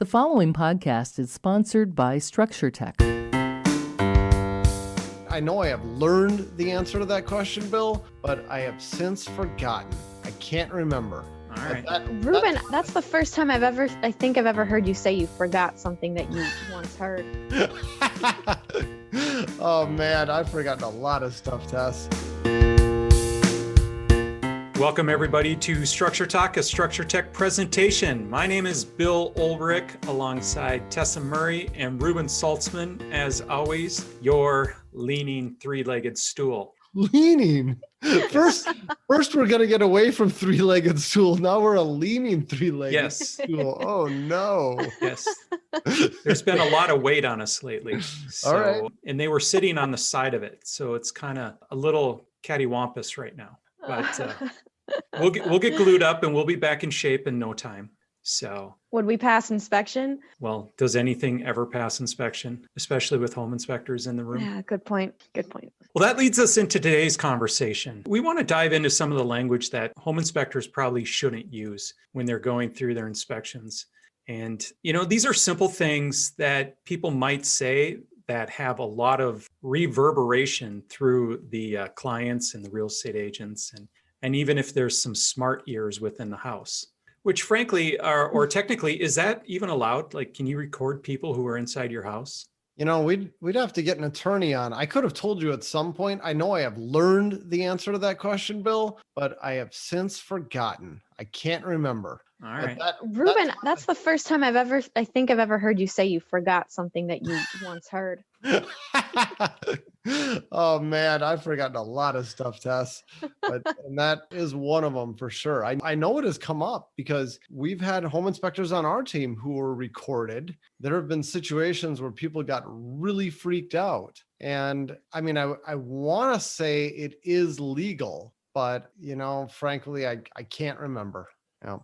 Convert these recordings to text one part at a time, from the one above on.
The following podcast is sponsored by Structure Tech. I know I have learned the answer to that question, Bill, but I have since forgotten. I can't remember. All right. Reuben, that's the first time I think I've ever heard you say you forgot something that you once heard. Oh man, I've forgotten a lot of stuff, Tess. Welcome everybody to Structure Talk, a Structure Tech presentation. My name is Bill Ulrich alongside Tessa Murray and Reuben Saltzman, as always, your leaning three-legged stool. Leaning. First we're going to get away from three-legged stool. Now we're a leaning three-legged stool. Oh no. Yes. There's been a lot of weight on us lately. So, all right. And they were sitting on the side of it. So it's kind of a little cattywampus right now. But we'll get glued up and we'll be back in shape in no time. So would we pass inspection? Well, does anything ever pass inspection, especially with home inspectors in the room? Yeah, good point. Good point. Well, that leads us into today's conversation. We want to dive into some of the language that home inspectors probably shouldn't use when they're going through their inspections. And, these are simple things that people might say that have a lot of reverberation through the clients and the real estate agents. And even if there's some smart ears within the house, which frankly, or technically, is that even allowed? Like, can you record people who are inside your house? We'd have to get an attorney on. I could have told you at some point. I know I have learned the answer to that question, Bill, but I have since forgotten. I can't remember. All right. Reuben, that's the first time I think I've ever heard you say you forgot something that you once heard. Oh man, I've forgotten a lot of stuff, Tess, and that is one of them for sure. I know it has come up because we've had home inspectors on our team who were recorded. There have been situations where people got really freaked out. And I mean, I want to say it is legal, but frankly, I can't remember. Yeah.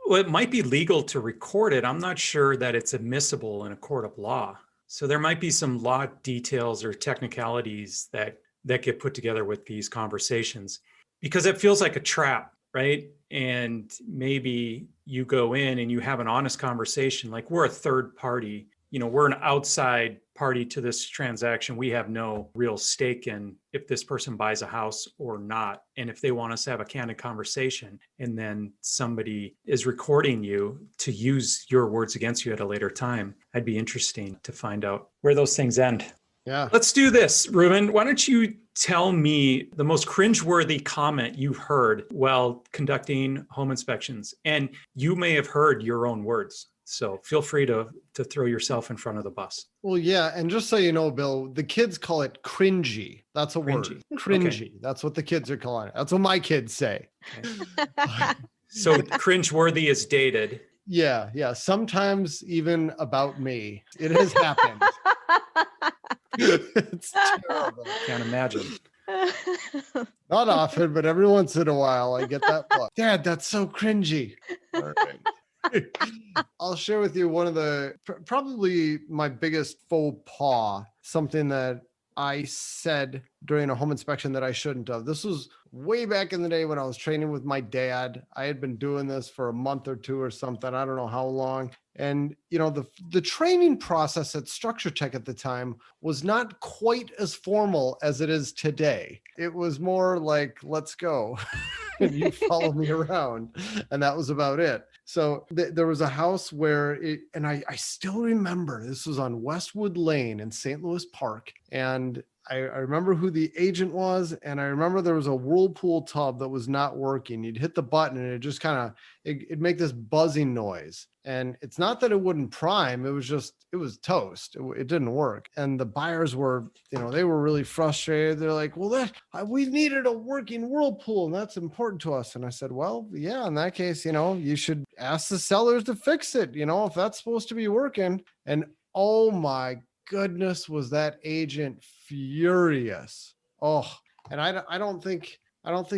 Well, it might be legal to record it. I'm not sure that it's admissible in a court of law. So there might be some law details or technicalities that get put together with these conversations, because it feels like a trap, right? And maybe you go in and you have an honest conversation, like we're a third party, we're an outside party to this transaction. We have no real stake in if this person buys a house or not. And if they want us to have a candid conversation and then somebody is recording you to use your words against you at a later time, I'd be interesting to find out where those things end. Yeah. Let's do this. Reuben, why don't you tell me the most cringe-worthy comment you've heard while conducting home inspections? And you may have heard your own words. So feel free to throw yourself in front of the bus. Well, yeah. And just so you know, Bill, the kids call it cringy. That's a word. Cringy. Okay. That's what the kids are calling it. That's what my kids say. Okay. So cringe-worthy is dated. Yeah. Yeah. Sometimes even about me. It has happened. It's terrible. Can't imagine. Not often, but every once in a while I get that look. Dad, that's so cringy. All right. I'll share with you one of probably my biggest faux pas, something that I said during a home inspection that I shouldn't have. This was way back in the day when I was training with my dad. I had been doing this for a month or two or something. I don't know how long. And, the training process at Structure Tech at the time was not quite as formal as it is today. It was more like, let's go. And you follow me around. And that was about it. So there was a house where I still remember, this was on Westwood Lane in St. Louis Park. And I remember who the agent was. And I remember there was a Whirlpool tub that was not working. You'd hit the button and it just it'd make this buzzing noise. And it's not that it wouldn't prime. It was toast. It didn't work. And the buyers were, they were really frustrated. They're like, well, we needed a working Whirlpool and that's important to us. And I said, well, yeah, in that case, you should ask the sellers to fix it, if that's supposed to be working. And oh my goodness, was that agent furious. Oh, and I don't think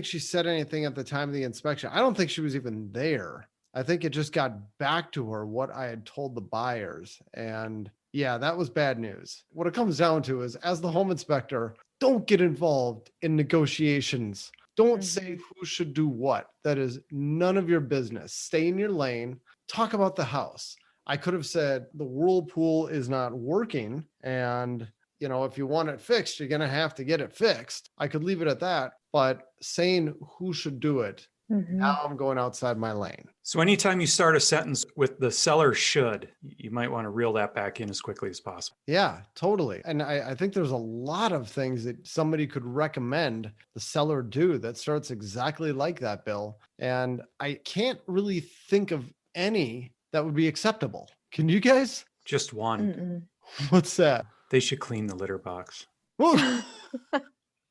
she said anything at the time of the inspection. I don't think she was even there. I think it just got back to her what I had told the buyers. And yeah, that was bad news. What it comes down to is, as the home inspector, don't get involved in negotiations. Don't say who should do what. That is none of your business. Stay in your lane. Talk about the house. I could have said the whirlpool is not working. And, if you want it fixed, you're going to have to get it fixed. I could leave it at that. But saying who should do it, now I'm going outside my lane. So anytime you start a sentence with the seller should, you might want to reel that back in as quickly as possible. Yeah, totally. And I think there's a lot of things that somebody could recommend the seller do that starts exactly like that, Bill. And I can't really think of any that would be acceptable. Can you guys? Just one. What's that? They should clean the litter box. See,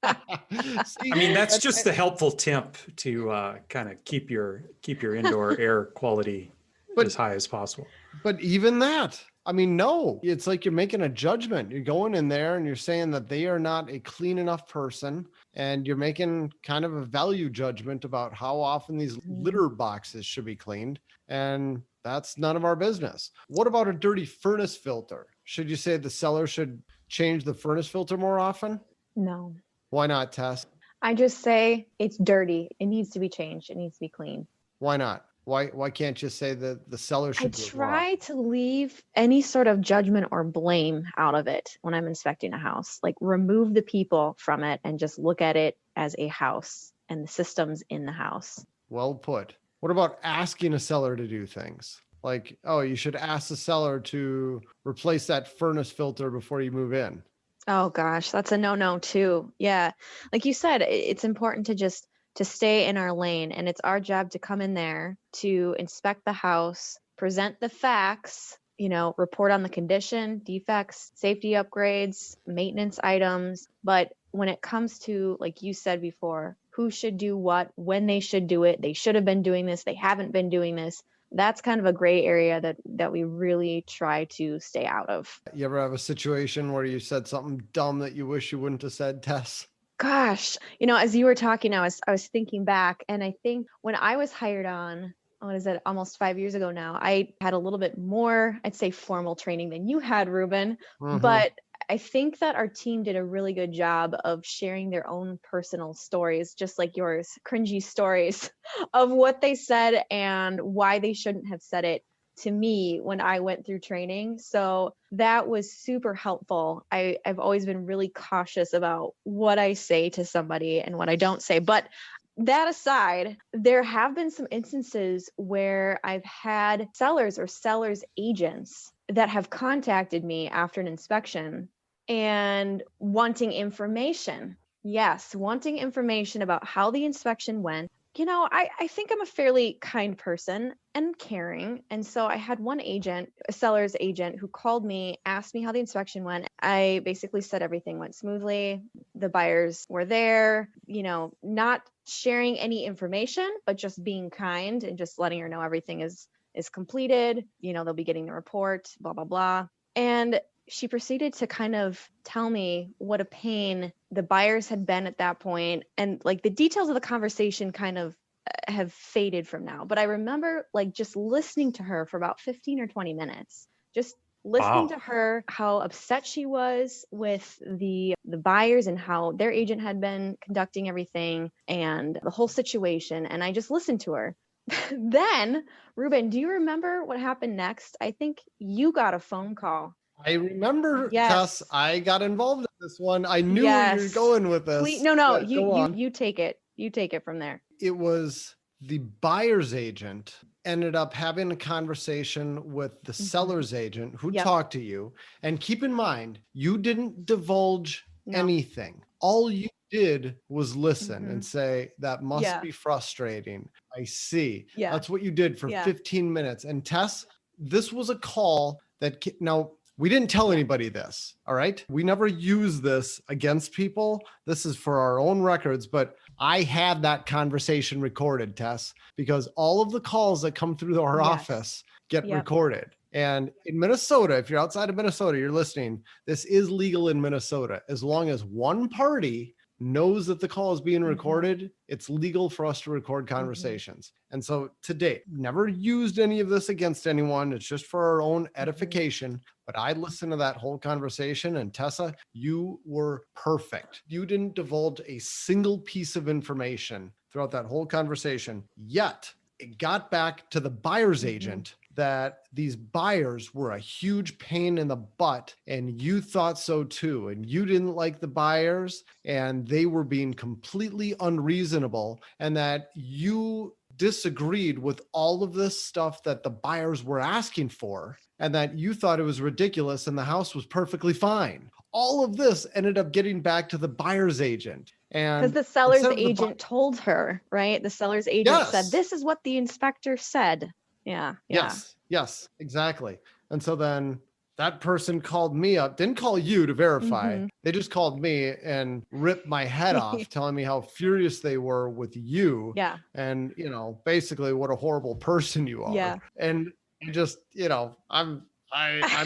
I mean, that's just the helpful tip to kind of keep your indoor air quality as high as possible. But even that, I mean, no, it's like you're making a judgment. You're going in there and you're saying that they are not a clean enough person, and you're making kind of a value judgment about how often these litter boxes should be cleaned. And that's none of our business. What about a dirty furnace filter? Should you say the seller should change the furnace filter more often? No. Why not, Tess? I just say it's dirty. It needs to be changed. It needs to be clean. Why not? Why can't you say that the seller should do it more try often? to leave any sort of judgment or blame out of it when I'm inspecting a house. Like, remove the people from it and just look at it as a house and the systems in the house. Well put. What about asking a seller to do things? Like, oh, you should ask the seller to replace that furnace filter before you move in. Oh gosh, that's a no-no too. Yeah. Like you said, it's important to stay in our lane, and it's our job to come in there to inspect the house, present the facts, report on the condition, defects, safety upgrades, maintenance items. But when it comes to, like you said before, who should do what, when they should do it, they should have been doing this, they haven't been doing this. That's kind of a gray area that we really try to stay out of. You ever have a situation where you said something dumb that you wish you wouldn't have said, Tess? Gosh, as you were talking, I was thinking back, and I think when I was hired on, what is it, almost 5 years ago now, I had a little bit more, I'd say, formal training than you had, Reuben. But I think that our team did a really good job of sharing their own personal stories, just like yours, cringy stories of what they said and why they shouldn't have said it to me when I went through training. So that was super helpful. I've always been really cautious about what I say to somebody and what I don't say. But that aside, there have been some instances where I've had sellers or sellers agents that have contacted me after an inspection and wanting information. Yes, wanting information about how the inspection went. I think I'm a fairly kind person and caring. And so I had one agent, a seller's agent, who called me, asked me how the inspection went. I basically said everything went smoothly. The buyers were there, not sharing any information, but just being kind and just letting her know everything is completed. They'll be getting the report, blah, blah, blah. And she proceeded to kind of tell me what a pain the buyers had been at that point. And like the details of the conversation kind of have faded from now. But I remember just listening to her for about 15 or 20 minutes, just listening to her, how upset she was with the buyers and how their agent had been conducting everything and the whole situation. And I just listened to her. Then, Reuben, do you remember what happened next? I think you got a phone call. I remember, Yes. Tess, I got involved in this one. I knew where you were going with this. No, Yeah, you take it. You take it from there. It was the buyer's agent ended up having a conversation with the seller's agent who talked to you. And keep in mind, you didn't divulge anything. All you did was listen and say, that must be frustrating. I see. Yeah. That's what you did for 15 minutes. And Tess, this was a call that now we didn't tell anybody this. All right. We never use this against people. This is for our own records, but I had that conversation recorded, Tess, because all of the calls that come through our office get recorded. And in Minnesota, if you're outside of Minnesota, you're listening, this is legal in Minnesota. As long as one party knows that the call is being recorded, it's legal for us to record conversations. And so to date, never used any of this against anyone. It's just for our own edification. But I listened to that whole conversation, and Tessa, you were perfect. You didn't divulge a single piece of information throughout that whole conversation. Yet it got back to the buyer's agent that these buyers were a huge pain in the butt, and you thought so too, and you didn't like the buyers, and they were being completely unreasonable, and that you disagreed with all of this stuff that the buyers were asking for, and that you thought it was ridiculous and the house was perfectly fine. All of this ended up getting back to the buyer's agent. Because And the seller's instead of the agent told her, right? The seller's agent said, Yes. this is what the inspector said. Yeah. Yes, exactly. And so then that person called me up, didn't call you to verify. Mhm. They just called me and ripped my head off, telling me how furious they were with you. Yeah. And, basically what a horrible person you are. Yeah. And just, I'm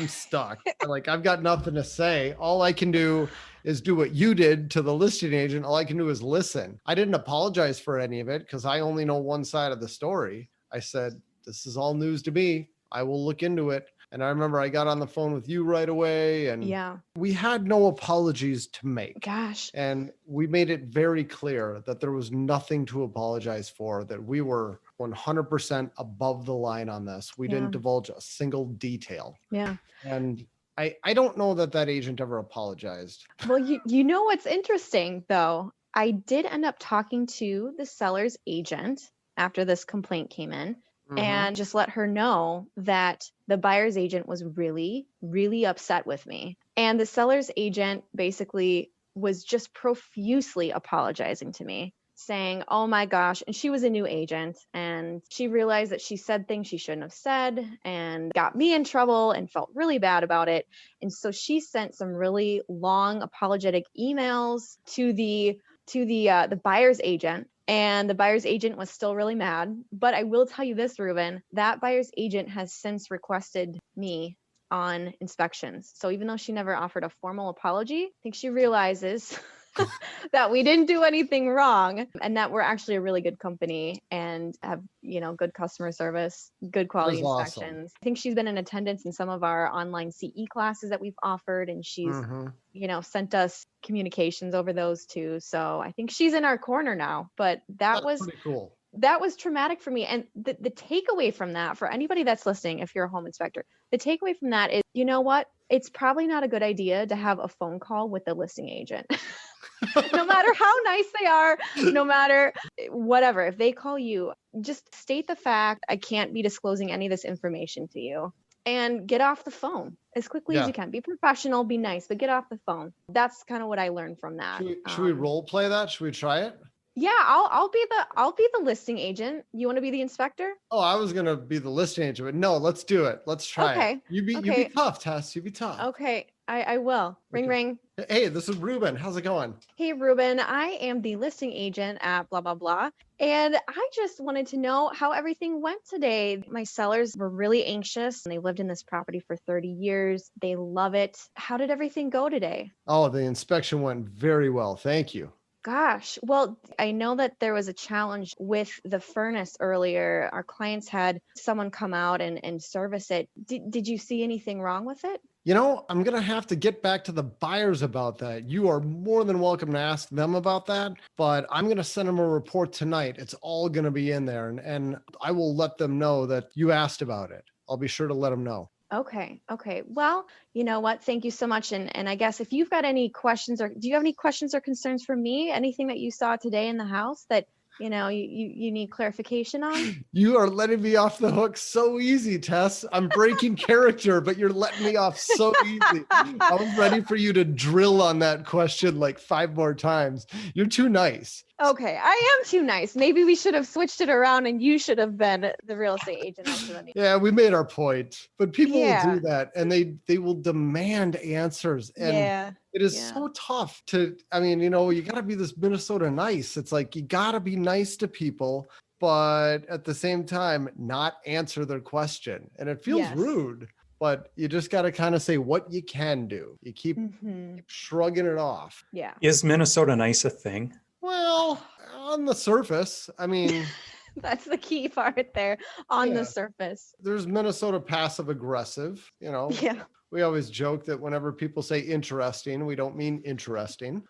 stuck. Like, I've got nothing to say. All I can do is do what you did to the listing agent. All I can do is listen. I didn't apologize for any of it because I only know one side of the story. I said, this is all news to me. I will look into it. And I remember I got on the phone with you right away, and Yeah. we had no apologies to make. Gosh. And we made it very clear that there was nothing to apologize for, that we were 100% above the line on this. We didn't divulge a single detail. Yeah. And I don't know that agent ever apologized. Well, you know what's interesting though? I did end up talking to the seller's agent after this complaint came in, and just let her know that the buyer's agent was really, really upset with me. And the seller's agent basically was just profusely apologizing to me, saying, oh my gosh. And she was a new agent, and she realized that she said things she shouldn't have said and got me in trouble and felt really bad about it. And so she sent some really long apologetic emails to the buyer's agent. And the buyer's agent was still really mad. But I will tell you this, Reuben, that buyer's agent has since requested me on inspections. So even though she never offered a formal apology, I think she realizes that we didn't do anything wrong, and that we're actually a really good company and have, good customer service, good quality inspections. Awesome. I think she's been in attendance in some of our online CE classes that we've offered, and she's, sent us communications over those too. So I think she's in our corner now, but that's pretty cool. That was traumatic for me. And the takeaway from that, for anybody that's listening, if you're a home inspector, the takeaway from that is, you know what? It's probably not a good idea to have a phone call with the listing agent. No matter how nice they are, no matter whatever, if they call you, just state the fact, I can't be disclosing any of this information to you, and get off the phone as quickly as you can. Be professional, be nice, but get off the phone. That's kind of what I learned from that. Should we role play that? Should we try it? Yeah, I'll be the listing agent. You want to be the inspector? Oh, I was gonna be the listing agent, but no, let's do it. Let's try it. You be tough, Tess. You be tough. Okay, I will. Ring, ring. Hey, this is Reuben. How's it going? Hey, Reuben. I am the listing agent at blah, blah, blah. And I just wanted to know how everything went today. My sellers were really anxious, and they lived in this property for 30 years. They love it. How did everything go today? Oh, the inspection went very well. Thank you. Gosh, well, I know that there was a challenge with the furnace earlier. Our clients had someone come out and service it. Did you see anything wrong with it? I'm going to have to get back to the buyers about that. You are more than welcome to ask them about that, but I'm going to send them a report tonight. It's all going to be in there, and I will let them know that you asked about it. I'll be sure to let them know. Okay. Well, you know what? Thank you so much. And I guess if you've got any questions, or do you have any questions or concerns for me? Anything that you saw today in the house that, you need clarification on? You are letting me off the hook so easy, Tess. I'm breaking character, but you're letting me off so easy. I was ready for you to drill on that question like 5 more times. You're too nice. Okay, I am too nice. Maybe we should have switched it around and you should have been the real estate agent. Yeah, we made our point, but people will do that, and they will demand answers. And it is so tough to, you got to be this Minnesota nice. It's like, you got to be nice to people, but at the same time, not answer their question. And it feels rude, but you just got to kind of say what you can do. You keep shrugging it off. Yeah. Is Minnesota nice a thing? Well, on the surface, that's the key part there, on the surface. There's Minnesota passive aggressive, Yeah. We always joke that whenever people say interesting, we don't mean interesting.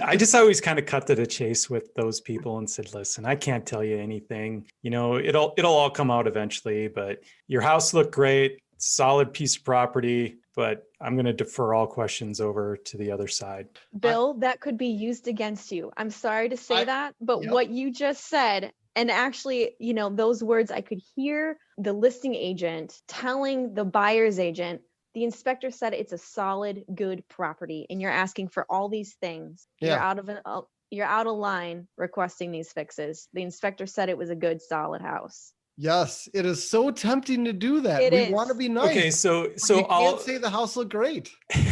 I just always kind of cut to the chase with those people and said, listen, I can't tell you anything. It'll all come out eventually, but your house looked great, solid piece of property, but I'm going to defer all questions over to the other side. Bill, that could be used against you. I'm sorry to say that, but what you just said, and actually, those words, I could hear the listing agent telling the buyer's agent, the inspector said it's a solid, good property, and you're asking for all these things. Yeah. You're out of line requesting these fixes. The inspector said it was a good, solid house. Yes, it is so tempting to do that. It We is. want to be nice. Okay, so you I'll can't say the house looked great.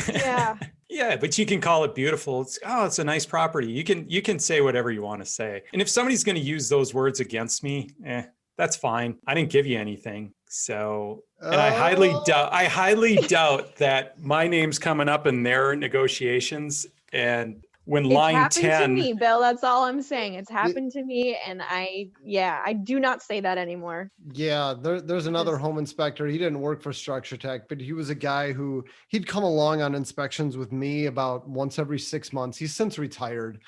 Yeah. Yeah, but you can call it beautiful. It's a nice property. You can say whatever you want to say. And if somebody's going to use those words against me, that's fine. I didn't give you anything. So, and I highly doubt that my name's coming up in their negotiations. And when line It's happened 10, to me, Bill. That's all I'm saying. It's happened to me, and I do not say that anymore. Yeah, there's another home inspector. He didn't work for Structure Tech, but he was a guy who he'd come along on inspections with me about once every 6 months. He's since retired,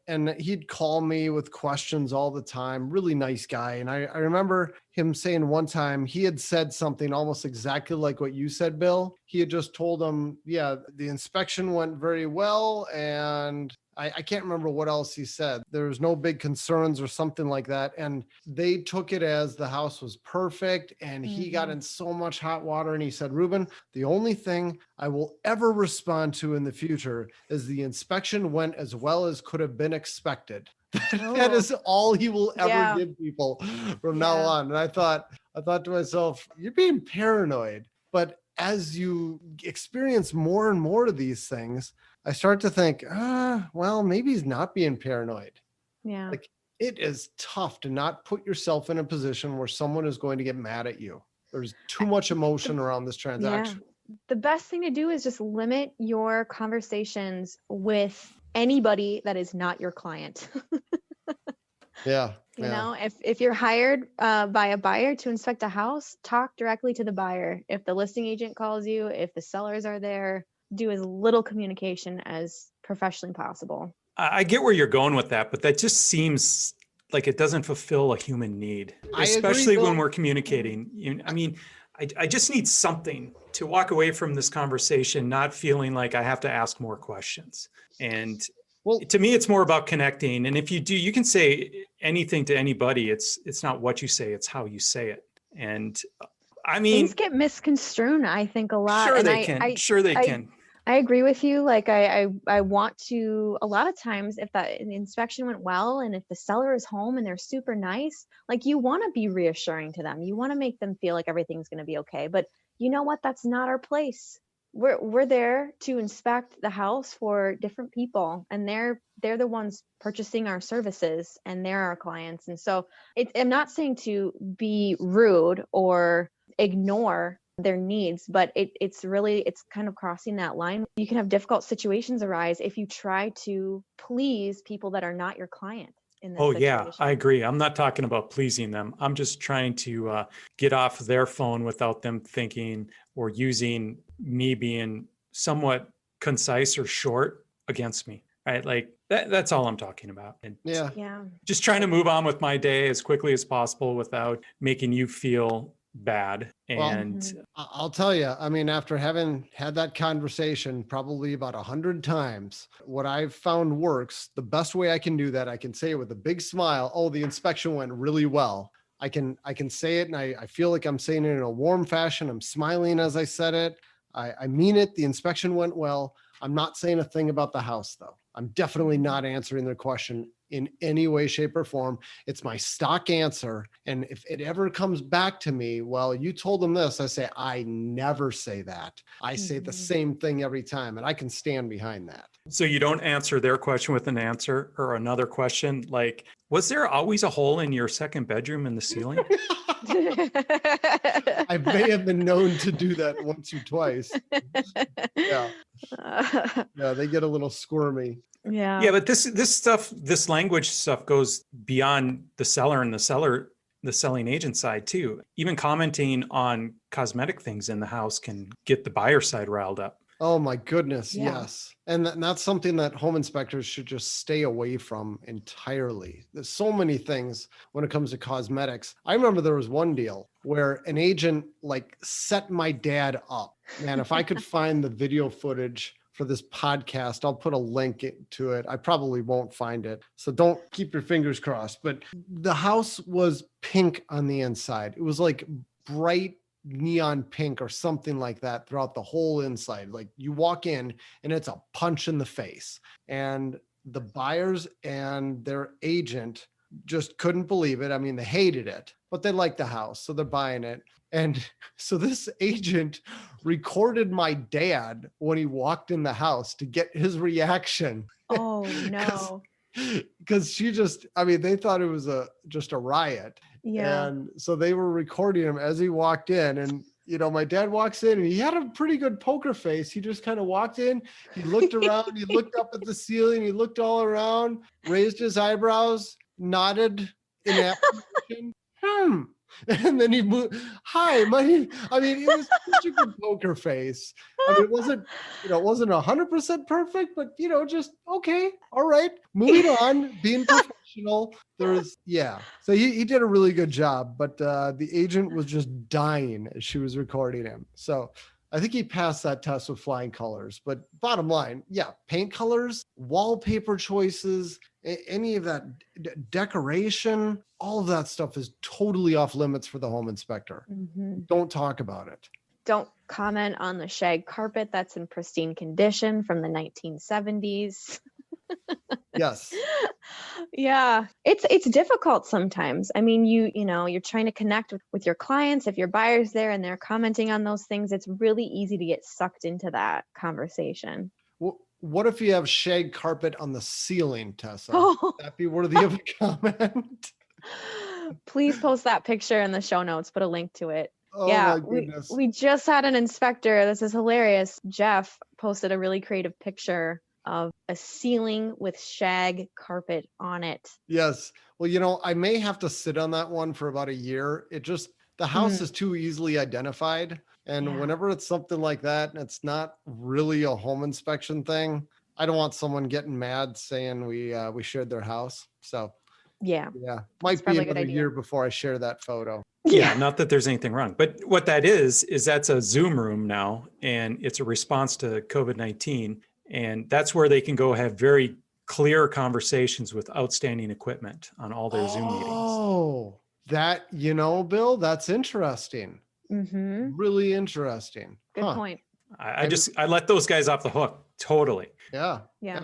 and he'd call me with questions all the time. Really nice guy. And I remember him saying one time he had said something almost exactly like what you said, Bill. He had just told him, yeah, the inspection went very well, and I can't remember what else he said. There was no big concerns or something like that. And they took it as the house was perfect. And he got in so much hot water. And he said, Reuben, the only thing I will ever respond to in the future is the inspection went as well as could have been expected. That is all he will ever give people from now on. And I thought to myself, you're being paranoid. But as you experience more and more of these things, I start to think, well, maybe he's not being paranoid. Yeah. Like, it is tough to not put yourself in a position where someone is going to get mad at you. There's too much emotion around this transaction. Yeah. The best thing to do is just limit your conversations with anybody that is not your client. Yeah. You know, if you're hired by a buyer to inspect a house, talk directly to the buyer. If the listing agent calls you, if the sellers are there, do as little communication as professionally possible. I get where you're going with that, but that just seems like it doesn't fulfill a human need, especially when we're communicating. I just need something to walk away from this conversation, not feeling like I have to ask more questions. And to me, it's more about connecting. And if you do, you can say anything to anybody. It's not what you say, it's how you say it. And I mean, things get misconstrued, I think, a lot. Sure, and they can. I agree with you. Like I want to, a lot of times if the inspection went well and if the seller is home and they're super nice, like you want to be reassuring to them. You want to make them feel like everything's going to be okay. But you know what? That's not our place. We're there to inspect the house for different people, and they're the ones purchasing our services, and they're our clients. And so I'm not saying to be rude or ignore their needs, but it's kind of crossing that line. You can have difficult situations arise if you try to please people that are not your client in this situation. Yeah, I agree. I'm not talking about pleasing them. I'm just trying to get off their phone without them thinking or using me being somewhat concise or short against me, right? Like that's all I'm talking about. And just trying to move on with my day as quickly as possible without making you feel bad. And I'll tell you, I mean, after having had that conversation probably about 100 times, what I've found works, the best way I can do that, I can say it with a big smile. Oh, the inspection went really well. I can say it, and I feel like I'm saying it in a warm fashion. I'm smiling as I said it. I mean it. The inspection went well. I'm not saying a thing about the house, though. I'm definitely not answering their question in any way, shape, or form. It's my stock answer. And if it ever comes back to me, well, you told them this, I say, I never say that. I say the same thing every time, and I can stand behind that. So you don't answer their question with an answer or another question like, was there always a hole in your second bedroom in the ceiling? I may have been known to do that once or twice. Yeah, they get a little squirmy. Yeah, but this language stuff goes beyond the seller and the selling agent side too. Even commenting on cosmetic things in the house can get the buyer side riled up. Oh my goodness, Yeah. yes. And that's something that home inspectors should just stay away from entirely. There's so many things when it comes to cosmetics. I remember there was one deal where an agent like set my dad up. Man, if I could find the video footage for this podcast, I'll put a link to it. I probably won't find it. So don't keep your fingers crossed. But the house was pink on the inside. It was like bright neon pink or something like that throughout the whole inside. Like you walk in and it's a punch in the face. And the buyers and their agent just couldn't believe it. I mean, they hated it, but they liked the house, so they're buying it. And so this agent recorded my dad when he walked in the house to get his reaction. Oh no. Because she just, I mean, they thought it was just a riot. Yeah. And so they were recording him as he walked in. And, my dad walks in and he had a pretty good poker face. He just kind of walked in, he looked around, he looked up at the ceiling, he looked all around, raised his eyebrows, nodded in affirmation. And then he moved. Hi, my name. I mean, it was such a good poker face. I mean, it wasn't 100% perfect, but just okay. All right, moving on, being professional. So he did a really good job, but the agent was just dying as she was recording him. So I think he passed that test with flying colors. But bottom line, paint colors, wallpaper choices, any of that decoration, all of that stuff is totally off limits for the home inspector. Mm-hmm. Don't talk about it. Don't comment on the shag carpet that's in pristine condition from the 1970s. Yes. Yeah, it's difficult sometimes. I mean, you're trying to connect with your clients. If your buyer's there and they're commenting on those things, it's really easy to get sucked into that conversation. Well, what if you have shag carpet on the ceiling, Tessa? Oh. Would that be worthy of a comment? Please post that picture in the show notes. Put a link to it. Oh Yeah, my goodness. we just had an inspector. This is hilarious. Jeff posted a really creative picture of a ceiling with shag carpet on it. Yes. Well, I may have to sit on that one for about a year. The house is too easily identified. And whenever it's something like that, and it's not really a home inspection thing, I don't want someone getting mad saying we shared their house. So yeah, might be another year before I share that photo. Yeah, not that there's anything wrong, but what that is that's a Zoom room now, and it's a response to COVID-19. And that's where they can go have very clear conversations with outstanding equipment on all their Zoom meetings. Oh, that, Bill, that's interesting. Mm-hmm. Really interesting. Good point. I let those guys off the hook. Totally. Yeah.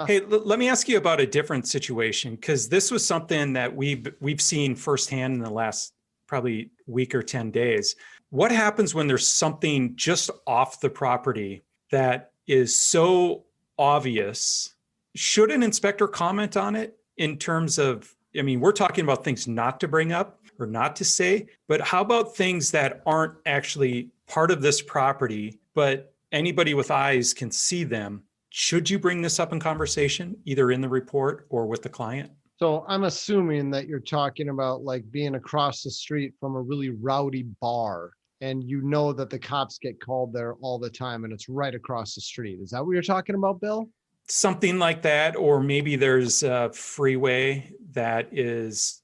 Hey, let me ask you about a different situation, because this was something that we've seen firsthand in the last probably week or 10 days. What happens when there's something just off the property that is so obvious? Should an inspector comment on it in terms of, we're talking about things not to bring up or not to say, but how about things that aren't actually part of this property, but anybody with eyes can see them? Should you bring this up in conversation, either in the report or with the client? So I'm assuming that you're talking about like being across the street from a really rowdy bar, and that the cops get called there all the time and it's right across the street. Is that what you're talking about, Bill? Something like that. Or maybe there's a freeway that is,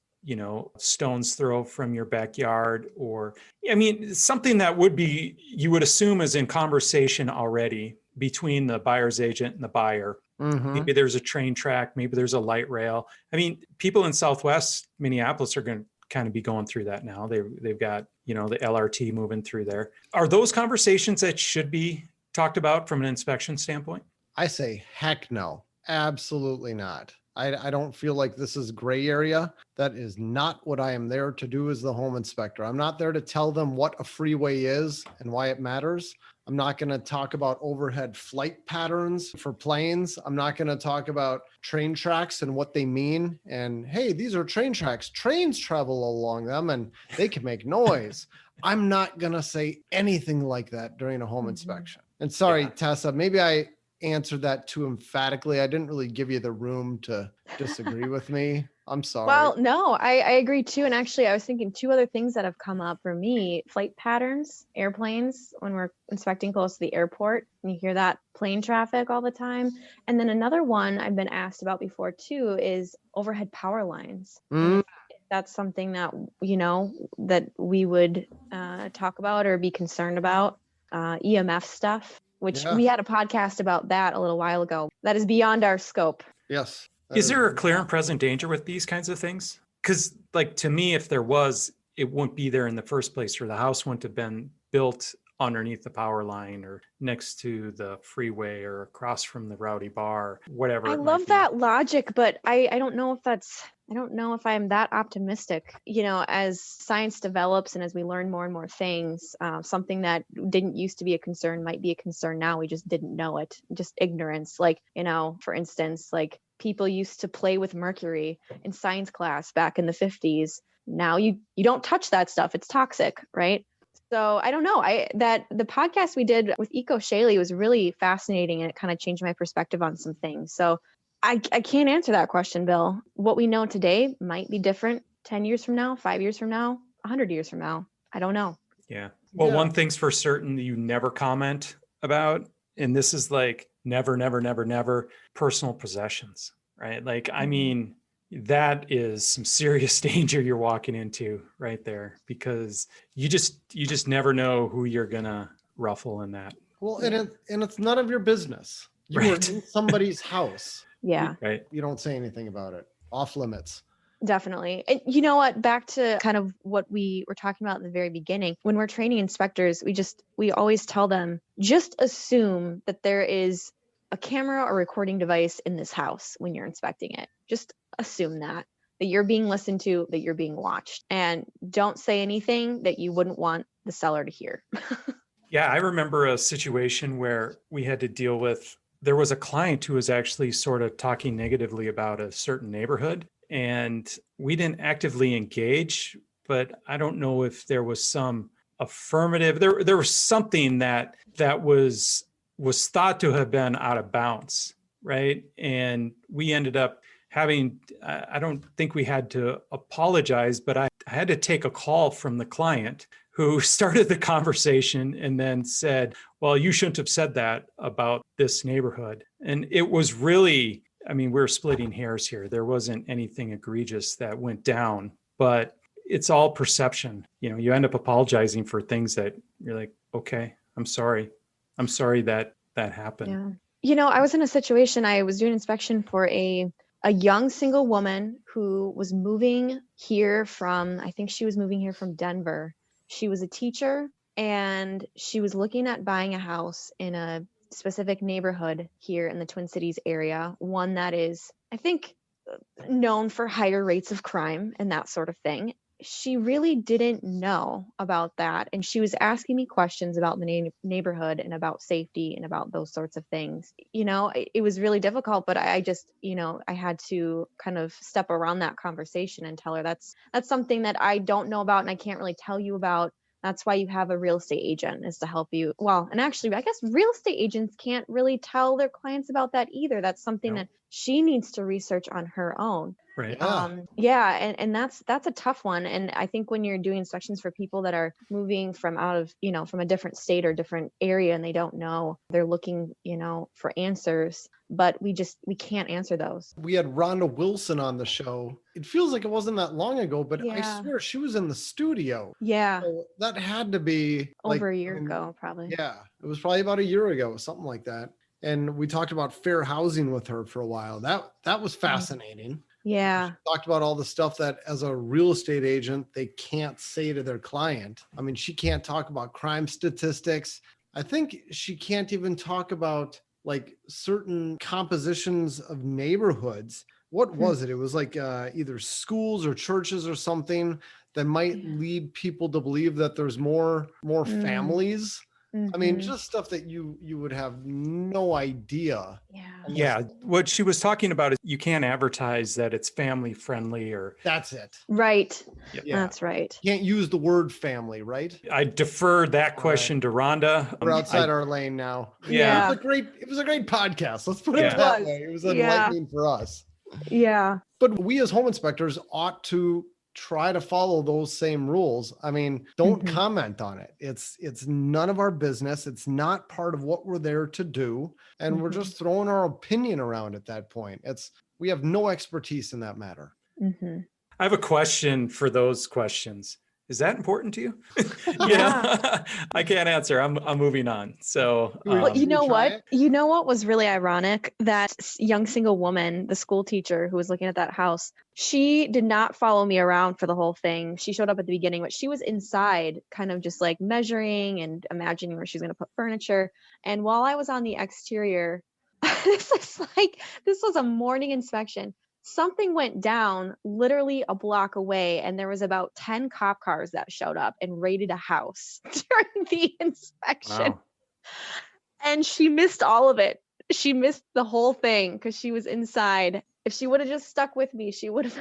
stone's throw from your backyard, or, something that you would assume is in conversation already between the buyer's agent and the buyer. Mm-hmm. Maybe there's a train track, maybe there's a light rail. People in Southwest Minneapolis are going to kind of be going through that now. They've got, the LRT moving through there. Are those conversations that should be talked about from an inspection standpoint? I say, heck no, absolutely not. I don't feel like this is gray area. That is not what I am there to do as the home inspector. I'm not there to tell them what a freeway is and why it matters. I'm not going to talk about overhead flight patterns for planes. I'm not going to talk about train tracks and what they mean. And hey, these are train tracks. Trains travel along them and they can make noise. I'm not going to say anything like that during a home inspection. And sorry, Tessa, maybe I answered that too emphatically. I didn't really give you the room to disagree with me. I'm sorry. Well, no, I agree too. And actually, I was thinking two other things that have come up for me: flight patterns, airplanes, when we're inspecting close to the airport, and you hear that plane traffic all the time. And then another one I've been asked about before too is overhead power lines. And if that's something that, that we would talk about or be concerned about, EMF stuff, which Yeah. we had a podcast about that a little while ago. That is beyond our scope. Yes. Is there a clear and present danger with these kinds of things? Because, like, to me, if there was, it wouldn't be there in the first place, or the house wouldn't have been built underneath the power line or next to the freeway or across from the rowdy bar, whatever. I it might love be. that logic, but I don't know if I don't know if I'm that optimistic. As science develops and as we learn more and more things, something that didn't used to be a concern might be a concern now. We just didn't know it, just ignorance. Like, for instance, like people used to play with mercury in science class back in the 50s. Now you don't touch that stuff. It's toxic, right? So I don't know. That the podcast we did with Eco Shaley was really fascinating, and it kind of changed my perspective on some things. So I can't answer that question, Bill. What we know today might be different 10 years from now, 5 years from now, 100 years from now. I don't know. Yeah. Well, Yeah. one thing's for certain that you never comment about, and this is like never, never, never, never personal possessions, right? Like, I mean, that is some serious danger you're walking into right there, because you just never know who you're gonna ruffle in that. Well, and it's none of your business. You were Right. in somebody's house. Yeah, Right. You don't say anything about it. Off limits. definitely. And you know what? Back to kind of what we were talking about at the very beginning. When we're training inspectors, we always tell them, just assume that there is a camera or recording device in this house when you're inspecting it. Just assume that you're being listened to, that you're being watched, and don't say anything that you wouldn't want the seller to hear. Yeah, I remember a situation where we had to deal with, there was a client who was actually sort of talking negatively about a certain neighborhood, and we didn't actively engage, but I don't know if there was some affirmative, there was something that was thought to have been out of bounds, right? And we ended up having, I don't think we had to apologize, but I had to take a call from the client who started the conversation and then said, well, you shouldn't have said that about this neighborhood. And it was really, I mean, we're splitting hairs here. There wasn't anything egregious that went down, but it's all perception. You end up apologizing for things that you're like, okay, I'm sorry that happened. Yeah. I was in a situation, I was doing inspection for a young single woman who was moving here from, I think she was moving here from Denver. She was a teacher, and she was looking at buying a house in a specific neighborhood here in the Twin Cities area, one that is, I think, known for higher rates of crime and that sort of thing. She really didn't know about that, and she was asking me questions about the neighborhood and about safety and about those sorts of things. It was really difficult, but I just, I had to kind of step around that conversation and tell her that's something that I don't know about and I can't really tell you about. That's why you have a real estate agent, is to help you. Well, and actually, I guess real estate agents can't really tell their clients about that either. That's something that she needs to research on her own. Right. And that's a tough one. And I think when you're doing inspections for people that are moving from out of, from a different state or different area, and they don't know, they're looking, for answers, but we can't answer those. We had Rhonda Wilson on the show. It feels like it wasn't that long ago, but I Yeah. swear she was in the studio. Yeah. So that had to be Over a year ago, probably. Yeah, it was probably about a year ago, something like that. And we talked about fair housing with her for a while. That was fascinating. Yeah. She talked about all the stuff that as a real estate agent, they can't say to their client. I mean, she can't talk about crime statistics. I think she can't even talk about like certain compositions of neighborhoods. What was it? It was like either schools or churches or something that might lead people to believe that there's more families I mean, Mhm. just stuff that you would have no idea. Yeah. Yeah. What she was talking about is you can't advertise that it's family friendly or That's it. Right. Yep. Yeah. That's right. Can't use the word family, right? I defer that question to Rhonda. We're outside I- our lane now. Yeah. It was a great podcast. Let's put it Yeah. that It was. way. It was Yeah. enlightening for us. Yeah. But we as home inspectors ought to try to follow those same rules. I mean, don't Mhm. comment on it. It's none of our business. It's not part of what we're there to do. And we're Mhm. just throwing our opinion around at that point. We have no expertise in that matter. Mhm. I have a question for those questions. Is that important to you? Yeah. I can't answer. I'm moving on. So, Well, Well, you Should we know try what? it? You know what was really ironic? That young single woman, the school teacher who was looking at that house, she did not follow me around for the whole thing. She showed up at the beginning, but she was inside, kind of just like measuring and imagining where she's going to put furniture. And while I was on the exterior, this was a morning inspection. Something went down literally a block away, and there was about 10 cop cars that showed up and raided a house during the inspection. wow. And she missed all of it. She missed the whole thing because she was inside. If she would have just stuck with me, she would have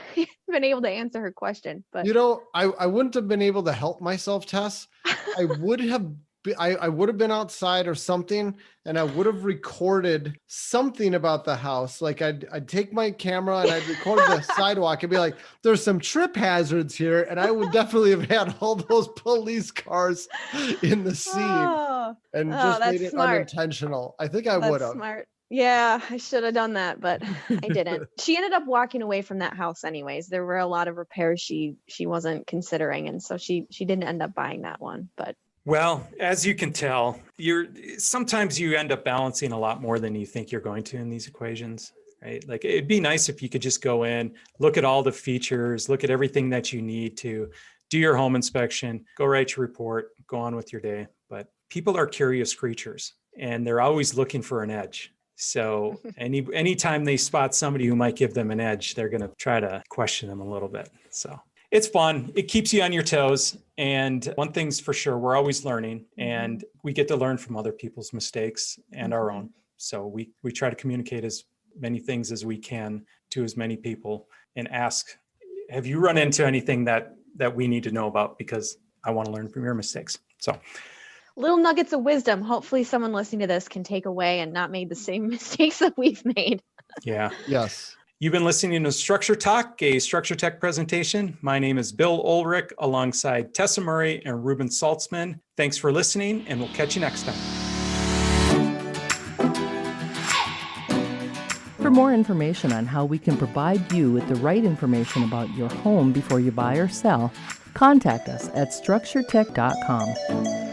been able to answer her question. But You know, I wouldn't have been able to help myself, Tess. I would have I would have been outside or something, and I would have recorded something about the house. Like I'd take my camera and I'd record the sidewalk and be like, there's some trip hazards here. And I would definitely have had all those police cars in the scene oh, and oh, just that's made it smart. unintentional. I think I would That's have. smart. Yeah, I should have done that, but I didn't. She ended up walking away from that house anyways. There were a lot of repairs she wasn't considering, and so she didn't end up buying that one. But Well, as you can tell, sometimes you end up balancing a lot more than you think you're going to in these equations, right? Like it'd be nice if you could just go in, look at all the features, look at everything that you need to do your home inspection, go write your report, go on with your day. But people are curious creatures and they're always looking for an edge. So anytime they spot somebody who might give them an edge, they're going to try to question them a little bit. So it's fun. It keeps you on your toes. And one thing's for sure, we're always learning and we get to learn from other people's mistakes and our own. So we try to communicate as many things as we can to as many people and ask, have you run into anything that we need to know about? Because I want to learn from your mistakes. So little nuggets of wisdom. Hopefully someone listening to this can take away and not make the same mistakes that we've made. yeah. Yes. You've been listening to Structure Talk, a Structure Tech presentation. My name is Bill Ulrich alongside Tessa Murray and Reuben Saltzman. Thanks for listening, and we'll catch you next time. For more information on how we can provide you with the right information about your home before you buy or sell, contact us at structuretech.com.